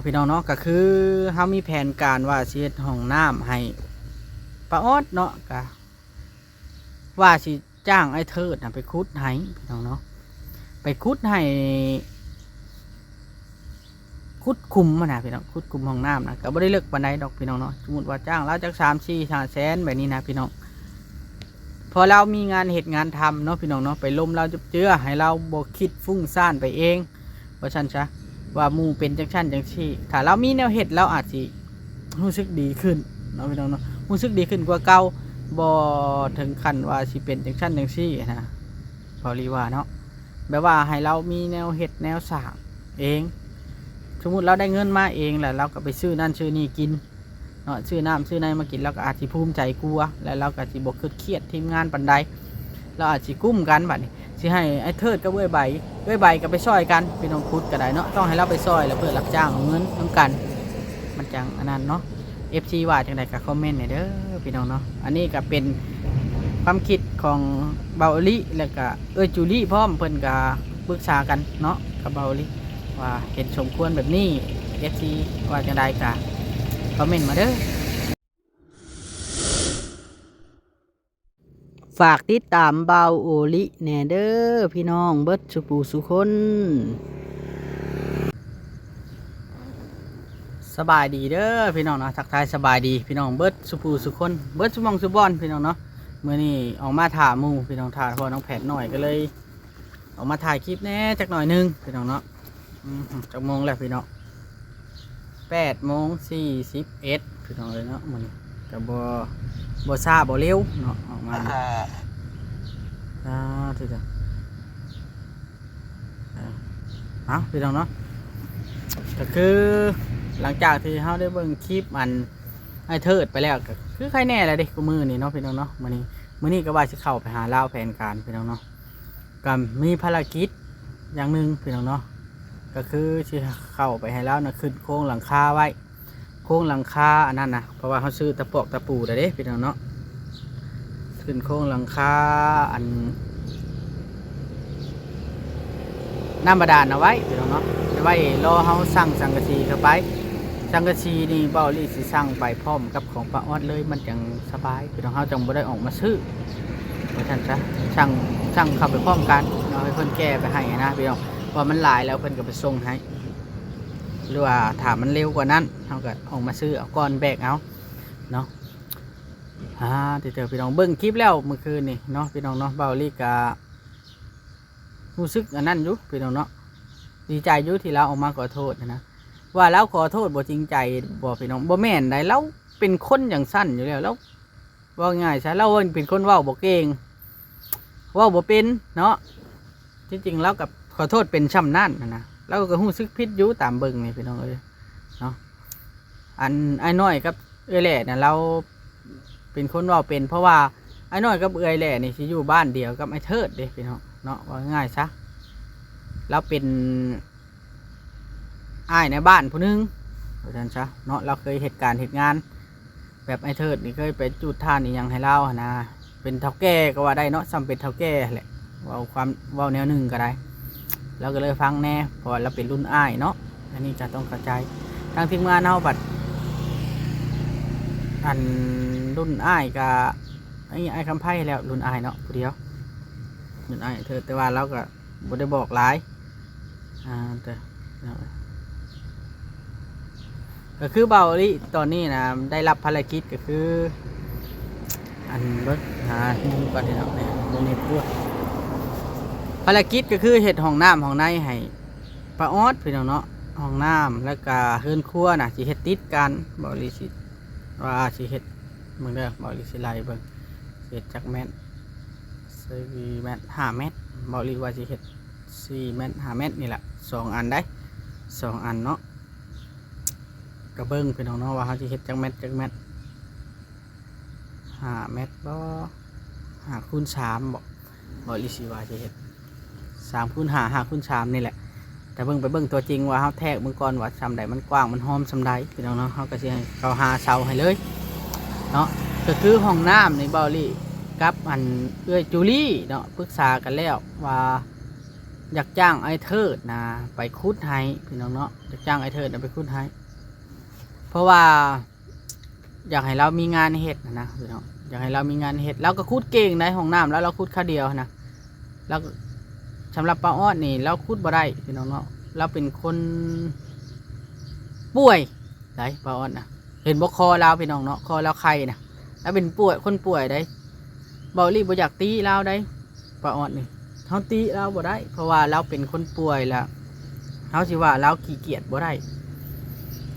พี่น้องเนาะก็คือเฮามีแผนการว่าสิเฮ็ดห้องน้ำให้ป้าออดเนาะก็ว่าสิจ้างไอ้เทิดน่ะไปขุดให้พี่น้องเนาะไปขุดให้ขุดคุมมันนะพี่น้องขุดคุมห้องน้ำนะก็บ่ได้เลิกปานใดดอกพี่น้องเนาะสมมุติว่าจ้างเราจัก3-4 แสนแบบนี้นะพี่น้องพอเรามีงานเหตุงานทำเนาะพี่น้องเนาะไปล้มเราจะเจือให้เราบ่คิดฟุ้งซ่านไปเองว่าฉันซะว่าหมู่เป็นจังซั่นจังซี่ถ้าเรามีแนวเฮ็ดเราอาจสิรู้สึกดีขึ้นเนาะพี่น้องเนาะรู้สึกดีขึ้นกว่าเก่าบ่ถึงขั้นว่าสิเป็นจังซั่นจังซี่นะพอรีว่าเนาะแบบว่าให้เรามีแนวเฮ็ดแนวสร้างเองสมมุติเราได้เงินมาเองแล้วเราก็ไปซื้อนั่นซื้อนี่กินเนาะซื้อน้ำซื้อในมากินเราก็อาจสิภูมิใจกลัวแล้วเราก็สิบ่เครียดทีมงานปานใดเราอาจสิกุ้มกันบัดนี้สิให้ไอ้เทิดกับเว้ยใบก็ไปซอยกันพี่น้องคุดก็ได้เนาะต้องให้เราไปซอยแล้วเพื่อรับจ้างเอาเงินนำกันมันจังอันนั้นเนาะ FC ว่าจังไดก็คอมเมนต์ให้เด้อพี่น้องเนาะอันนี้ก็เป็นความคิดของเบาอลิแล้วก็จูลี่พร้อมเพิ่นก็ปรึกษากันเนาะกับเบาอลิว่าเห็นสมควรแบบนี้ FC ว่าจังไดก็คอมเมนต์มาเด้อฝากติดตามเบาโอลิแหน่เด้อพี่น้องเบิดสุปูสุคนสบายดีเด้อพี่น้องเนาะทักทายสบายดีพี่น้องเบิดสุปูสุคนเบิดสุมองสุบอนพี่น้องเนาะเมื่อนี้ออกมาถ่ามูพี่น้องถ่าพอน้องแผดหน่อยก็เลยออกมาถ่ายคลิปแน่จักหน่อยนึงพี่น้องเนาะจักโมงแล้วพี่น้อง8:41พี่น้องเลยเนาะมันกับบ่ซาบ่เร็วเนาะออกมาทีเดียวพี่น้องเนาะก็คือหลังจากที่เขาได้เบิ่งคลิปมันไอ้เทิดไปแล้วก็คือใครแน่เลยเด็กกูมือนี่เนาะพี่น้องเนาะมื้อนี้ก็ว่าจะเข้าไปหาเล่าแผนการพี่น้องเนาะก็มีภารกิจอย่างหนึ่งพี่น้องเนาะก็คือที่เข้าไปให้เล่านะขึ้นโครงหลังคาไว้โครงหลังคาอันนั้นนะเพราะว่าเขาซื้อตะปอกตะปูแต่เด้พี่น้องเนาะขึ้นโครงหลังคาอันน้ำบาดาลเอาไว้พี่น้องเนาะเอาไว้รอเขาสั่งสังกะสีเข้าไปสังกะสีนี่เบาลี่สิสั่งไปพร้อมกับของป้าออดเลยมันจังสบายพี่น้องเขาจังบ่ได้ออกมาซื้อเพราะฉะนั้นสั่งเข้าไปพร้อมกันเนาะให้เพิ่นแก้ไปให้นะพี่น้องพอมันหลายแล้วเพิ่นก็ไปส่งให้หรือว่าถามมันเร็วกว่านั้นเขาก็ออกมาซื้อเอาก้อนแบกเอาเนาะที่เจอพี่น้องเบิ้งคลิปแล้วเมื่อคืนนี่เนาะพี่น้องเนาะเบาลี่ก็รู้สึกอันนั้นอยู่พี่น้องเนาะดีใจอยู่ที่เราออกมาขอโทษนะว่าแล้วขอโทษบ่จริงใจบ่พี่น้องบ่แม่นได้แล้วเป็นคนอย่างสั้นอยู่แล้วว่าง่ายใช่เราเป็นคนเว้าบ่เก่งเว้าบ่เป็นเนาะจริงๆแล้วกับขอโทษเป็นช่ำนั่นนะเราก็รู้สึกผิดอยู่ตามเบิ่งนี่พี่น้องเอ้ยเนาะอันไอ้น้อยกับเอื้อยแหล่เนี่ยเราเป็นคนเว้าเป็นเพราะว่าไอ้น้อยกับเอื้อยแหล่นี่สิอยู่บ้านเดียวกับไอ้เทิดเด้พี่น้องเนาะว่าง่ายซะเราเป็นอ้ายในบ้านผู้นึงเพราะฉะนั้นซะเนาะเราเคยเหตุการณ์เหตุงานแบบไอ้เทิดนี่เคยไปจุดท่านนี่ยังให้เล่านะเป็นเฒ่าแก่ก็ว่าได้เนาะซ้ำเป็นเฒ่าแก่แหละว่าแนวหนึ่งก็ได้เราก็เลยฟังแน่เพราะเราเป็นรุ่นอ้ายเนาะอันนี้จะต้องเข้าใจทางทีมงานเฮาบัดอันรุ่นอ้ายกับไอ้คำไพ่แล้วรุ่นอ้ายเนาะผู้เดียวรุ่นอ้ายเธอแต่ว่าเราก็บ่ได้บอกหลายแต่ก็คือเบาลิตอนนี้นะได้รับภารกิจก็คืออันรถมุมก่อนที่เราเนี่ยมุมนี้พูดภารกิจก็คือเห็ดห้องน้ำห้องในให้ป้าออดพี่น้องเนาะห้องน้ำแล้วก็เฮือนครัวนะสิเห็ดติดกันเบาลิสิว่าสิเห็ดมึงเด้อเบาลิสิไล่เบิ่งเห็ดจักแมท4 เมตร 5 เมตรเบาลิว่าสิเห็ด4 เมตร 5 เมตรนี่แหละ2 อันได้2 อันเนาะกระเบิ้งพี่น้องเนาะว่าเขาจะเห็ดจักเม็ด5 เมตรบ่5x3บ่ลิสิว่าจะเห็ด3x5 5x3นี่แหละแต่เบิ้งไปเบิ้งตัวจริงว่าเขาแทกมือก่อนว่าซ้ำใดมันกว้างมันหอมซ้ำใดพี่น้องเนาะเขาก็จะให้เขาหาเสาให้เลยเนาะก็คือห้องน้ำในเบาลี่กับอันจูลี่เนาะปรึกษากันแล้วว่า อยากจ้างไอ้เทิดนะไปคุดให้พี่น้องเนาะอยากจ้างไอ้เทิดไปคุดให้เพราะว่าอยากให้เรามีงานเฮ็ดนะพี่น้องอยากให้เรามีงานเฮ็ดเราก็คุดเก่งในห้องน้ำแล้วเราคุดข้าวเดียวนะแล้วสำหรับป้าอ้อนนี่เราคุดบ่ได้พี่น้องเนาะเราเป็นคนป่วยได้ป้าอ้อนนะเห็นบ่คอเราพี่น้องเนาะคอเราไข้นะแล้วเป็นป่วยคนป่วยได้เบาลี่บ่อยากตีเราได้ป้าอ้อนนี่เขาตีเราบ่ได้เพราะว่าเราเป็นคนป่วยแล้วเขาสิว่าเราขี้เกียจบ่ได้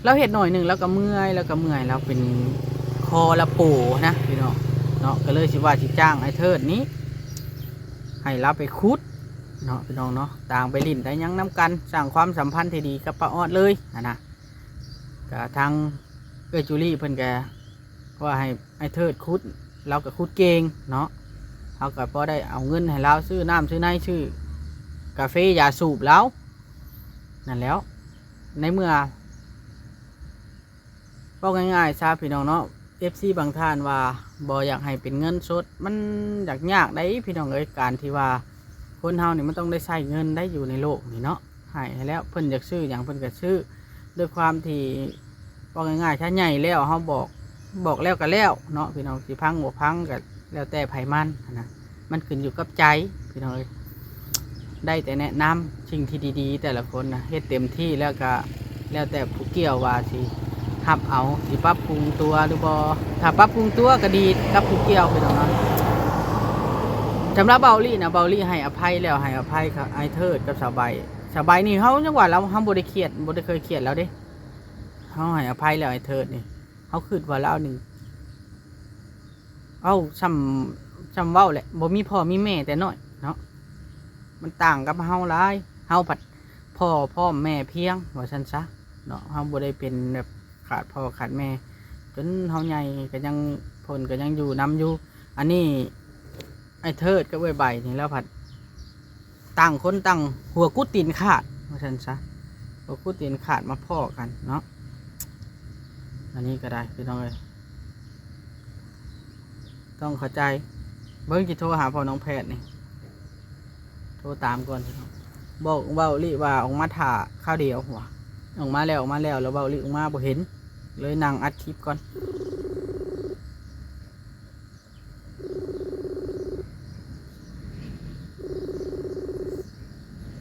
เราเห็ดหน่อยหนึ่งแล้วก็เมื่อยเราเป็นคอละโปนะพี่น้องเนาะก็เลยสิว่าสิจ้างไอ้เทิดนี้ให้เราไปคุดเนาะพี่น้องเนาะต่างไปลิ้นได้ยังน้ำกันสร้างความสัมพันธ์ที่ดีกับป้าออดเลยนะก็ทางจูลี่เพิ่นแกว่าให้ไอ้เทิดคุดเราก็คุดเก่งเนาะเขาก็พอได้เอาเงินให้เราซื้อน้ำซื้อไนซื้อกาแฟยาสูบแล้วนั่นแล้วในเมื่อบอกง่ายๆซาพี่น้องเนาะ FC บางท่านว่าบ่อยากให้เป็นเงินสดมันยากได้พี่น้องเอ้ยการที่ว่าคนเฮานี่มันต้องได้ใช้เงินได้อยู่ในโลกนี่เนาะให้แล้วเพิ่นอยากซื้ออย่างเพิ่นก็ซื้อด้วยความที่บอกง่ายๆถ้าใหญ่แล้วเฮาบอกแล้วก็แล้วเนาะพี่น้องสิพังบ่พังก็แล้วแต่ไผมันนะมันขึ้นอยู่กับใจพี่น้องเอ้ยได้แต่แนะนำสิ่งที่ดีๆแต่ละคนนะเฮ็ดเต็มที่แล้วก็แล้วแต่ผู้เกี่ยวว่าสิหับเอาสิปรับปรุงตัวหรือบ่ถ้าปรับปรุงตัวก็ดีกับผู้เกี่ยวพี่น้องเนาะสำหรับเบาลี่นะเบาลี่ให้อภัยแล้วให้อภัยกับไอเทิดกับสบายนี่เขาจังหวะเราบ่ได้เครียดบ่ได้เคยเครียดแล้วเด้เขาให้อภัยแล้วไอเทิดนี่เขาคิดว่าเราหนึ่งเอาซ้ำเว้าแหละบ่มีพ่อมีแม่แต่น้อยเนาะมันต่างกับเฮาหลายเฮาผัดพ่อแม่เพียงว่าซั่นซะเนาะเฮาบ่ได้เป็นแบบขาดพ่อขาดแม่จนเฮาใหญ่ก็ยังเพิ่นก็ยังอยู่นำอยู่อันนี้ไอ้เทิดก็ใบนี่แล้วผัดตั้งคนตั้งหัวกุดตีนขาดว่าซั่นซะหัวกุดตีนขาดมาพ่อกันเนาะอันนี้ก็ได้พี่น้องเอ้ยต้องเข้าใจเบิ่งสิโทรหาพ่อน้องแพทย์นี่โทรตามก่อนพี่น้องบอกเบาลี่ว่าออกมาถ่าข้าวเดียวหัวออกมาแล้วแล้วเบาลี่ออกมาบ่เห็นเลยนั่งอัดคลิปก่อน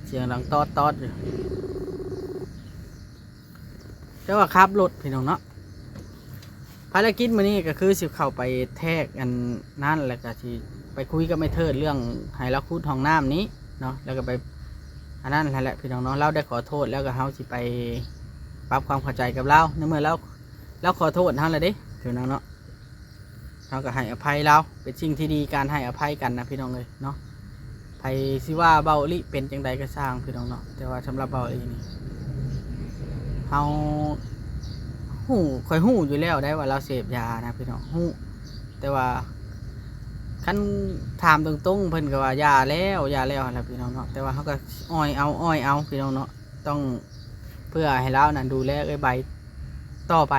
เสียงดังตอดอยู่เจ้าว่าขับรถพี่น้องเนาะภารกิจมื้อนี้ก็คือสิเข้าไปแทกอันนั่นแล้วก็สิไปคุยกับไอ้เทิดเรื่องให้เราคูดห้องน้ำนี้เนาะแล้วก็ไปอันนั้นแหละพี่น้องเนาะเราได้ขอโทษแล้วก็เฮาสิไปปรับความเข้าใจกับเราในเมื่อเราขอโทษเฮาแล้วเด้พี่น้องเนาะเราก็ให้อภัยเราเป็นสิ่งที่ดีการให้อภัยกันนะพี่น้องเลยเนาะไผสิว่าเบาลิเป็นจังใดก็สร้างพี่น้องเนาะแต่ว่าสำหรับเบาลินี่เฮาค่อยหู้อยู่แล้วได้ว่าเราเสพยานะพี่น้องหู้แต่ว่าคันถามตรงๆเพิ่นก็ว่ายาแล้วนะพี่น้องเนาะแต่ว่าเขาก็อ้อยเอาพี่น้องเนาะต้องเพื่อให้เรานั่นดูแลใบต่อไป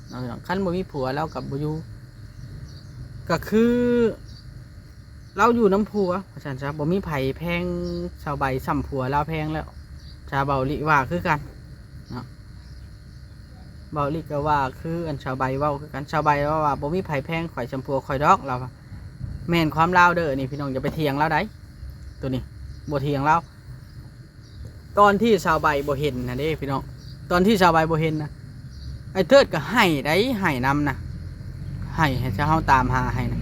เนาะพี่น้องคันบ่มีผัวเรากับบ่อยู่ก็คือเราอยู่น้ำผัวเพราะฉะนั้นบ่มีไผแพงชาวใบซ้ำผัวเราแพงแล้วชาวเบาลิว่าคือกันเนาะเบาลิก็ว่าคืออันชาวใบเว้าคือกันชาวใบว่าบ่มีไผแพงข่อยซ้ำผัวข่อยดอกเราแม่นความเล่าเด้อนี่พี่น้องอย่าไปเถียงแล้วได้ตัวนี้บ่เถียงแล้วตอนที่ชาวใบบ่เห็นนะเด้พี่น้องตอนที่ชาวใบบ่เห็นนะไอ้เทิดก็ให้นำนะให้ชาวเฮาตามหาให้นะ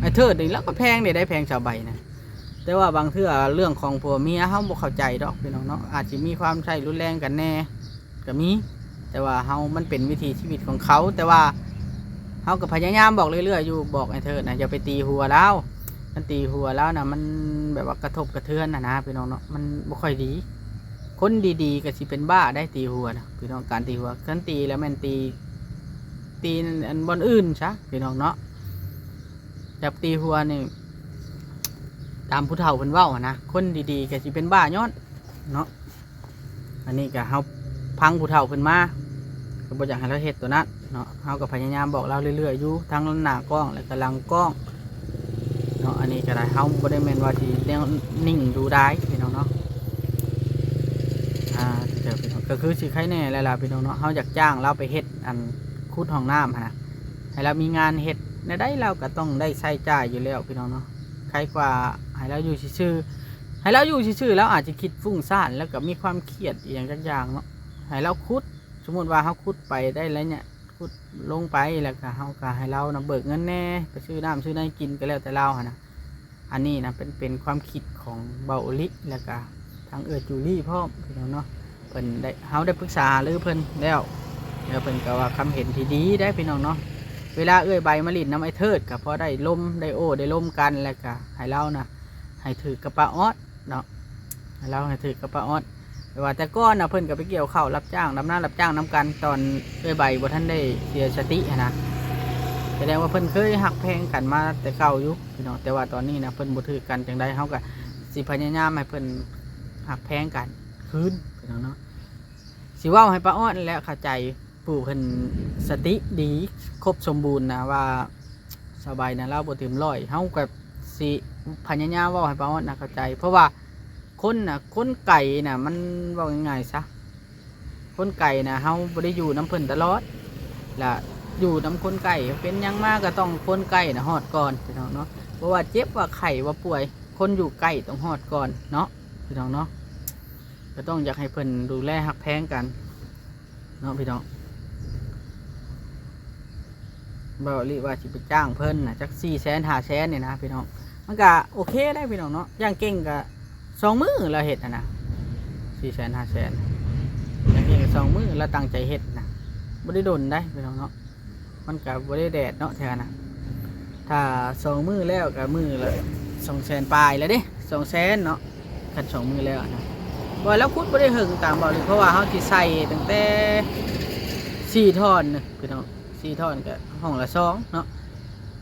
ไอ้เทิดนี่แล้วก็แพงได้แพงชาวใบนะแต่ว่าบางเทื่อเรื่องของผัวเมียเฮาบ่เข้าใจดอกพี่น้องเนาะอาจจะมีความใช้รุนแรงกันแน่ก็มีแต่ว่าเฮามันเป็นวิถีชีวิตของเขาแต่ว่าเขาก็พยายามบอกเรื่อยๆอยู่บอกไอ้เธอนะอย่าไปตีหัวแล้วมันตีหัวแล้วนะมันแบบว่ากระทบกระเทือนนะพี่น้องเนาะมันไม่ค่อยดีคนดีๆก็สิเป็นบ้าได้ตีหัวนะพี่น้องการตีหัวกันตีแล้วมันตีอันบนอื่นซะพี่น้องเนาะจับตีหัวนี่ตามผู้เฒ่าเพิ่นเว้านะคนดีๆก็สิเป็นบ้าย้อนเนาะอันนี้ก็เฮาพังผู้เฒ่าเพิ่นมาก็บ่อยากให้เราเฮ็ดตัวนั้นเนาะเฮาก็พยายามบอกเราเรื่อยๆอยู่ทั้งหน้ากล้องและก็หลังกล้องเนาะอันนี้ก็ได้เฮาบ่ได้แม่นว่าสิแนวนิ่งดูได้พี่น้อง น้องเนาะเดี๋ยวพี่น้องก็คือสิใครแน่แล้วล่ะพี่น้องเนาะเฮาอยากจ้างเราไปเฮ็ดอันขุดห้องน้ำนะให้เรามีงานเฮ็ดได้เราก็ต้องได้ใช้จ่ายอยู่แล้วพี่น้องเนาะใครกว่าให้เราอยู่ซื่อๆให้เราอยู่ซื่อๆแล้วอาจจะคิดฟุ้งซ่านแล้วก็มีความเครียดอย่างจักอย่างเนาะให้เราขุดสมมติว่าเขาขุดไปได้แล้วเนี่ยขุดลงไปแล้วก็เขาก็ให้เรานะเบิกเงินแน่ไปซื้อน้ำซื้อน้ำกินก็แล้วแต่เรานะอันนี้นะเป็นความคิดของเบาลิแล้วก็ทางจูลี่พ่อพี่น้องเนาะเพิ่นได้เขาได้ปรึกษาหรือเพิ่นแล้วเพิ่นก็ว่าคำเห็นที่ดีได้พี่น้องเนาะเวลาใบมะลินน้ำไอเทิดก็พอได้ล้มได้โอ้ได้ล้มกันแล้วก็ให้เรานะให้ถือกระปะออดเนาะให้เราให้ถือกระปะออดว่าแต่ก้อนนะเพิ่นก็ไปเกี่ยวข้าวรับจ้างนำหน้ารับจ้างนำกันตอนใบบ่ท่านได้เสียสตินะแสดงว่าเพิ่นเคยหักแพงกันมาแต่เก่าอยู่พี่น้องแต่ว่าตอนนี้นะเพิ่นบ่ถือกันจังใดเฮาก็สิพยายามให้เพิ่นหักแพงกันคืนพี่น้องเนาะสิเว้าให้ป้าอ้อนและเข้าใจผู้เพิ่นสติดีครบสมบูรณ์นะว่าสบายนะเราบ่ถึง100เฮาก็สิพยายามเว้าให้ป้าอ้อนนะเข้าใจเพราะว่าคนไก่น่ะมันว่าง่ายๆซะคนไก่น่ะเฮาบ่ได้อยู่น้ำเพิ่นตลอดล่ะอยู่น้ำคนไก่เป็นยังมากก็ต้องคนไก่น่ะฮอดก่อนพี่น้องเนาะเพราะว่าเจ็บว่าไข้ว่าป่วยคนอยู่ไก่ต้องฮอดก่อนเนาะพี่น้องเนาะก็ต้องอยากให้เพิ่นดูแลหักแพงกันเนาะพี่น้องบ่รีว่าสิไปจ้างเพิ่นน่ะจัก400,000 500,000นี่นะพี่น้องมันก็โอเคได้พี่น้องเนาะย่างเก่งก็2 มื้อเราเห็ดนะ400,000 500,000อย่างนี้ก็2 มื้อเราตั้งใจเห็ดนะบ่ได้โดนได้พี่น้องเนาะมันก็บ่ได้แดดเนาะแท้นะถ้า2 มื้อแล้วก็มื้อละ200,000ปลายแล้วเด้200,000เนาะคัน2 มื้อแล้วนะบ่แล้วคุดบ่ได้หึงตามบ่เลยเพราะว่าเฮาสิใส่ตั้งแต่4 ท่อนนึงพี่น้อง4 ท่อนก็ห้องละ2เนาะ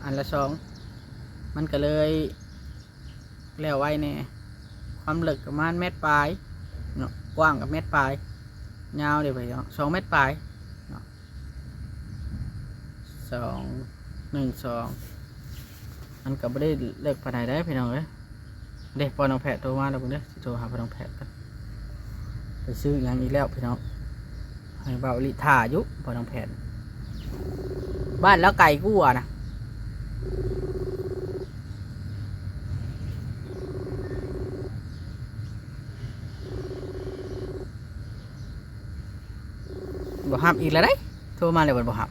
อันละ2มันก็เลยแล้วไว้แน่ความลึกประมาณ1 เมตรปลายเนาะกว้างกับ1 เมตรปลายยาวเดี๋ยวไปเนาะ2 เมตรปลายเนาะ2 1 2มันก็ไม่ได้เลิกปานใดได้พี่น้องเลยเด็กพอน้องแพทย์โทรมาแล้วผมเด้อโทรหาพอน้องแพทย์กันไปซื้ออย่างอีกแล้วพี่น้องให้เบาลิท่ายุพอน้องแพทย์บ้านแล้วไก่กู้อ่ะนะบ่ห้ามอีกแล้วได้โทรมาเลยบ่ห้าม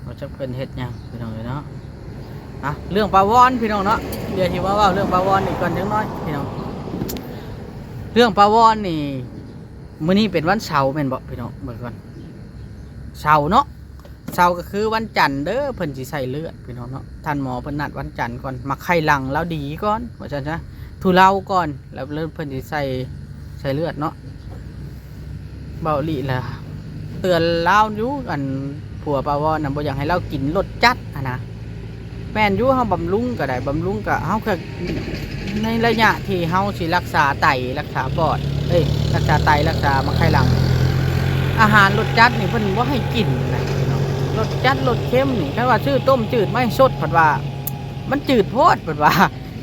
เราจะเป็นเห็ดยังพี่น้องเลยเนาะเรื่องปลาวอนพี่น้องเนาะเดี๋ยวที่ว่าเรื่องปลาวอนนี่ก่อนจังน้อยพี่น้องเรื่องปลาวอนนี่มื้อนี้เป็นวันเสาร์แม่นบ่พี่น้องเบิ่งก่อนเสาร์เนาะเสาร์ก็คือวันจันทร์เด้อเพิ่นสิใส่เลือดพี่น้องเนาะท่านหมอเพิ่นนัดวันจันทร์ก่อนมาไข้หลังแล้วดีก่อนว่าจังซะทุเลาก่อนแล้วเริ่มเพิ่นสิใส่เลือดเนาะเบาหลีล่ะเตือนเล่าอยู่กันผัวปาวอนน่ะบ่อยากให้เรากินรสจัดนะแม่นอยู่เฮาบำรุงก็ได้บำรุงก็เฮาก็ในระยะที่เฮาสิรักษาไตรักษาปอดรักษาไตรักษามะไข้หลังอาหารรสจัดนี่เพิ่นบ่ให้กินนะรสจัดรสเค็มนี่ถ้าว่าชื่อต้มจืดไม่สดเพิ่นว่ามันจืดโพดเพิ่นว่า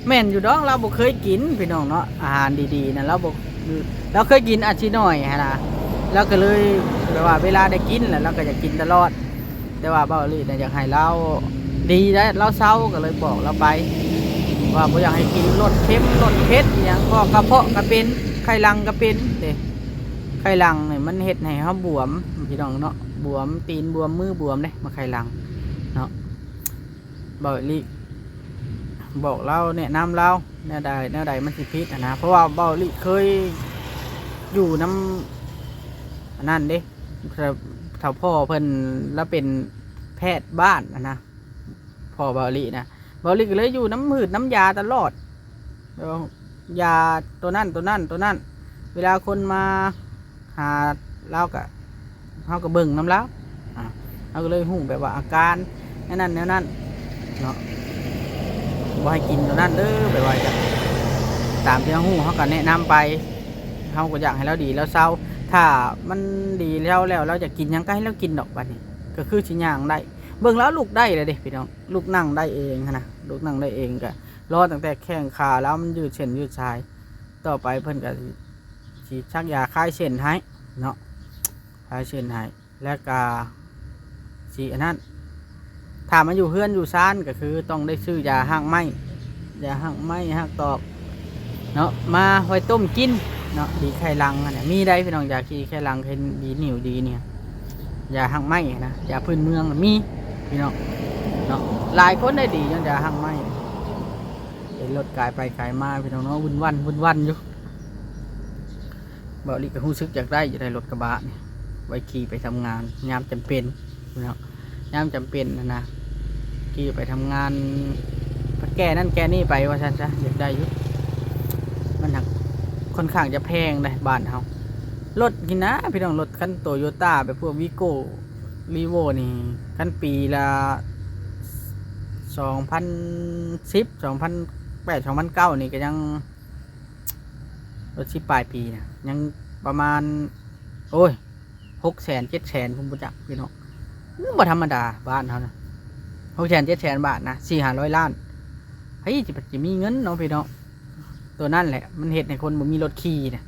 แม่นอยู่ดอกเราบ่เคยกินพี่น้องเนาะอาหารดีๆนะเราเคยกินอาชีน้อยฮะนะเราก็เลยแบบว่าเวลาได้กินแล้วเราก็จะกินตลอดแต่ว่าเบาลี่อยากให้เราดีได้เราเศร้าก็เลยบอกเราไปว่าบ่อยากให้กินรสเค็มรสเผ็ดอย่างก็กระเพาะก็เป็นไข้หลังก็เป็นเด้ไข้หลังนี่มันเฮ็ดให้เฮาบวมพี่น้องเนาะบวมตีนบวมมือบวมเด้มาไข้หลังเนาะเบาลี่บอกเราแนะนำเราแนวใดมันสิพิษนะเพราะว่าเบาลิเคยอยู่น้ำนั่นเด้ถ้าพ่อเพิ่นแล้วเป็นแพทย์บ้านนะพ่อเบาลินะเบาลิก็เลยอยู่น้ำหืดน้ำยาตลอดยาตัวนั่นเวลาคนมาหาเราก็เขาก็เบิ่งน้ำแล้วเราก็เลยหูแบบว่าอาการนั่นเนาะบ่ให้กินตัวนั้นเด้อไปว่าจะตามที่เราหูเขาก็แนะนำไปเขาก็อยากให้เราดีแล้วเศร้าถ้ามันดีแล้วเราจะกินยังก็ให้เรากินดอกบัดนี้ก็คือชิ้นย่างได้ เบิ่งแล้วลูกได้เลยเด้พี่น้องลูกนั่งได้เองนะลูกนั่งได้เองก็รอตั้งแต่แข้งขาแล้วมันยืดเส้นยืดสายต่อไปเพิ่นก็สิชักยาคลายเส้นให้เนาะคลายเส้นให้แล้วก็สิอันนั้นถ้ามันอยู่เฮือนอยู่ซ่านก็คือต้องได้ซื้อยาห้างไม้ยาห้างไม้ห้างตอกเนาะมาไว้ต้มกินเนาะดีไข่ลังเนี่ยมีได้พี่น้องยาขี้ไข่ลังไข่ดีเหนียวดีเนี่ยยาห้างไม้นะยาพื้นเมืองมีพี่น้องเนาะหลายคนได้ดีย้อนยาห้างไม้เห็นรถกายไปกายมาพี่น้องเนาะวุ่นวันอยู่บ่ลิก็รู้สึกอยากได้รถกระบะเนี่ยไว้ขี่ไปทำงานยามจำเป็นพี่น้องยามจำเป็นนะขี่ไปทำงานแก้นั่นแก้นี่ไปว่าฉันจะอยากได้อยู่มันหนักค่อนข้างจะแพงเลยบ้านเขารถกินนะพี่น้องรถคันโตโยต้าแบบพวกวีโก้รีโวนี่คันปีละ2010 2008 2009นี่ก็ยังรถชิปปลายปีนะยังประมาณโอ้ย600,000 700,000ผมรู้จักพี่น้องบ่ธรรมดาบ้านเขานะ600,000 700,000 บาทนะ400-500 ล้านเฮ้ยจะมีเงินเนาะพี่น้องตัวนั่นแหละมันเหตุในคนบ่มีรถขี่นะ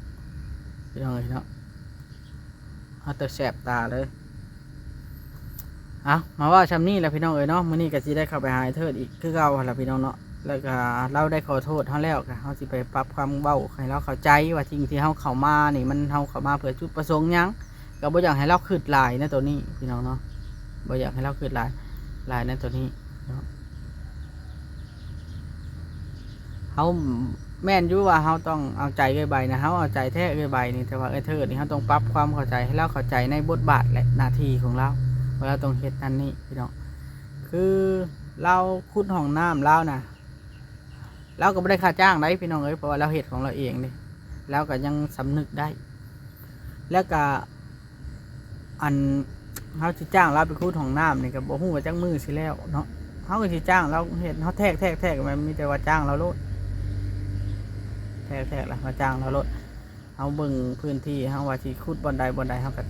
พี่น้องเลยเนาะเอาแต่แสบตาเลยเอามาว่าชำนี่แหละพี่น้องเอ้ยเนาะมื้อนี้ก็สิได้เข้าไปหาเทิดอีกคือเก่าหั่นล่ะพี่น้องเนาะแล้วก็เราได้ขอโทษเฮาแล้วก็เฮาสิไปปรับความเว้าให้เราเข้าใจว่าสิ่งที่เฮาเข้ามานี่มันเฮาเข้ามาเพื่อจุดประสงค์หยังก็บ่อยากให้เราคิดหลายนะตัวนี้พี่น้องเนาะบ่อยากให้เราคิดหลายในตัวนี้เนาะเฮาแม่นอยู่ว่าเฮาต้องเอาใจเอ้ยใบนะเฮาเอาใจแท้เอ้ยใบนี่แต่ว่าเอ้ยเทิดนี่เฮาต้องปรับความเข้าใจให้เราเข้าใจในบทบาทและหน้าที่ของเราว่าเราต้องเฮ็ดนั่นนี่พี่น้องคือเราขุดห้องน้ำเรานะเราก็ไม่ได้ค่าจ้างได้พี่น้องเอ้ยเพราะว่าเราเฮ็ดของเราเองนี่แล้วก็ยังสำนึกได้แล้วก็อันเขาสิจ้างเราไปขุดห้องน้ำนี่ก็บ่ฮู้ว่าจักมือสิแล้วเนาะเขาก็สิจ้างเราเฮ็ดเขาแทกมันมีแต่ว่าจ้างเราโลดแทกละมาจ้างเราโลดเขาเบิ่งพื้นที่เขาว่าสิขุดบอนใดเขาก็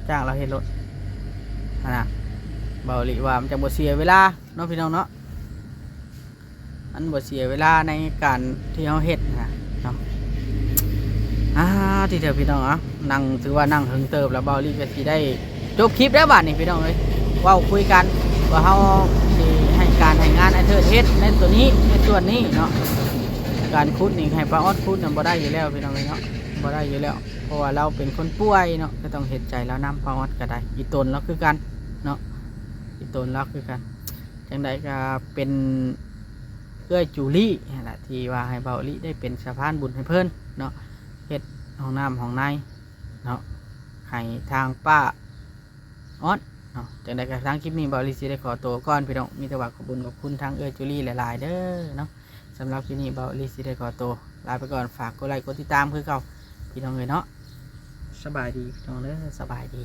จ้างเราเฮ็ดโลดนะเบาหลีว่ามันจะบ่เสียเวลาเนาะพี่น้องเนาะมันบ่เสียเวลาในการที่เราเฮ็ดนะเนาะที่เดียวพี่น้องนั่งถือว่านั่งถึงเติบแล้วเบาหลีก็สิได้จบคลิปแล้วบาดนี้พี่น้องเอ้ยว่าคุยกันว่าเขาสิให้การให้งานไอ้เทิดเฮ็ดในตัวนี้ในส่วนนี้เนาะการคุดนี่ให้ป้าออดคุดน่ะบ่ได้อยู่แล้วพี่น้องเอ้ยเนาะบ่ได้อยู่แล้วเพราะว่าเราเป็นคนป่วยเนาะก็ต้องเห็นใจแล้วน้ำป้าออดก็ได้อีตนเราคือกันเนาะอีตนเราคือกันจังใดก็เป็นเพื่อจูลี่นั่นแหละที่ว่าให้เบาลี่ได้เป็นสะพานบุญให้เพิ่นเนาะเฮ็ดห้องน้ำห้องในเนาะให้ทางป้าออดเนาะจังใดก็ทางคลิปนี้เบาลี่สิได้ขอตัวก่อนพี่น้องมีแต่ว่าขอบคุณทางจูลี่หลายๆเด้อเนาะสำหรับคลิปนี้เบาลี่สิได้ขอตัวลาไปก่อนฝากกดไลค์กดติดตามคือเก่าพี่น้องเลยเนาะสบายดีพี่น้องเด้อสบายดี